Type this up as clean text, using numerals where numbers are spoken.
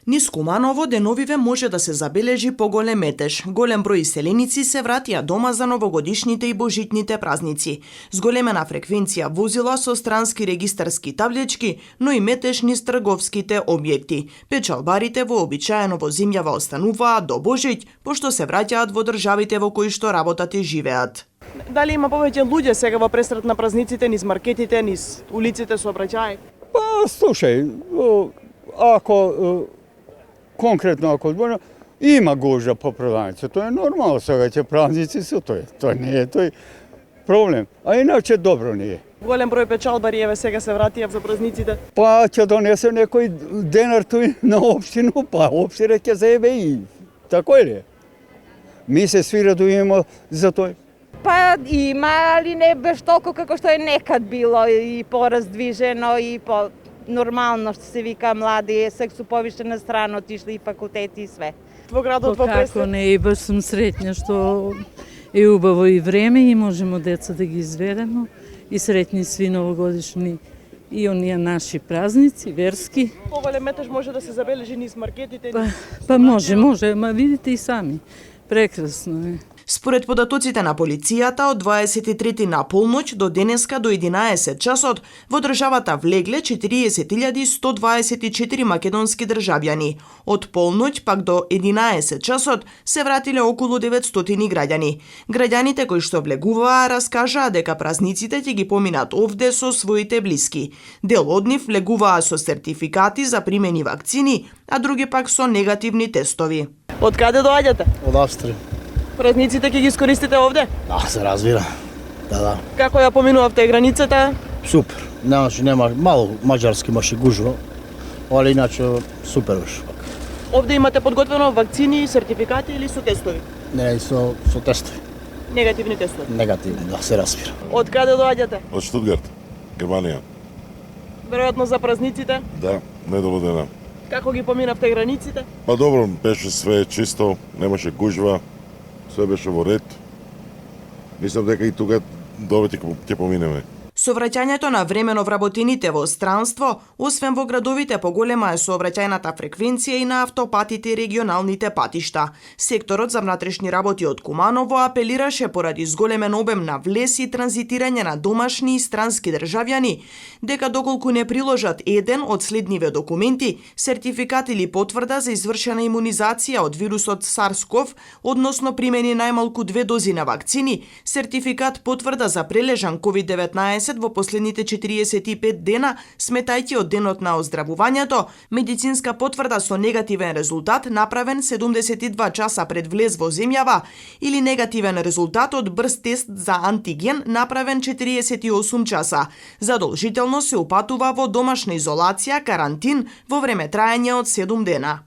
Низ Куманово деновиве може да се забележи поголем метеж. Голем број селеници се вратија дома за новогодишните и божитните празници. Зголемена фреквенција возила со странски регистарски таблички, но и метеж низ трговските објекти. Печалбарите вообичаено во земјава остануваат до Божиќ, пошто се враќаат во државите во кои што работат и живеат. Дали има повеќе луѓе сега во пресрет на празниците, низ маркетите, низ улиците сообраќај? Па, слушај, конкретно ако зборам, има гужва по продавници, тоа е нормално, сега ќе празници се тоа не е тој проблем, а иначе добро не е. Голем број печалбари еве сега се вратија за празниците. Па ќе донесе некој денар тој на општину, па општина ќе заебе и тако е ли? Ми се свира да има за тој. Па има, али не беш толку како што е некад било и пораздвижено и по нормално што се вика млади, сек су повише на страна отишли и факултети и све. Во градот во пресрет. Како не, и баш сум среќна што е убаво и време и можеме деца да ги изведеме и среќни сви новогодишни и оние наши празници, верски. Поголем метеж може да се забележи низ маркетите. Па може, ма видите и сами. Прекрасно е. Според податоците на полицијата, од 23 на полноќ до денеска до 11 часот, во државата влегле 40.124 македонски државјани. Од полноќ пак до 11 часот се вратиле околу 900 граѓани. Граѓаните кои што влегуваа раскажаа дека празниците ќе ги поминат овде со своите блиски. Дел од нив влегуваа со сертификати за примени вакцини, а други пак со негативни тестови. Од каде доаѓате? Од Австрија. Празниците ќе ги искористите овде? Да, се разбира. Да. Како ја поминувавте границата? Супер. Нема мало маđarски имаше гужва, али иначе супер беше. Овде имате подготвено вакцини, сертификати или со тестови? Не, со тестови. Негативни тестови? Негативни, да, се разбира. Од каде доаѓате? Од Штутгарт, Германија. Веројатно за празниците? Да, недоводена. Како ги поминавте границите? Па добро, беше све чисто, немаше гужва, све беше во ред. Мислам дека и тука добро ќе поминеме. Совраќањето на времено вработените во странство, освен во градовите, поголема е сообраќајната фреквенција и на автопатите и регионалните патишта. Секторот за внатрешни работи од Куманово апелираше поради зголемен обем на влез и транзитирање на домашни и странски државјани, дека доколку не приложат еден од следниве документи, сертификат или потврда за извршена имунизација од вирусот SARS-CoV, односно примени најмалку 2 дози на вакцини, сертификат потврда за прележан COVID-19 во последните 45 дена, сметајќи од денот на оздравувањето, медицинска потврда со негативен резултат направен 72 часа пред влез во земјава или негативен резултат од брз тест за антиген направен 48 часа. Задолжително се упатува во домашна изолација, карантин во време траење од 7 дена.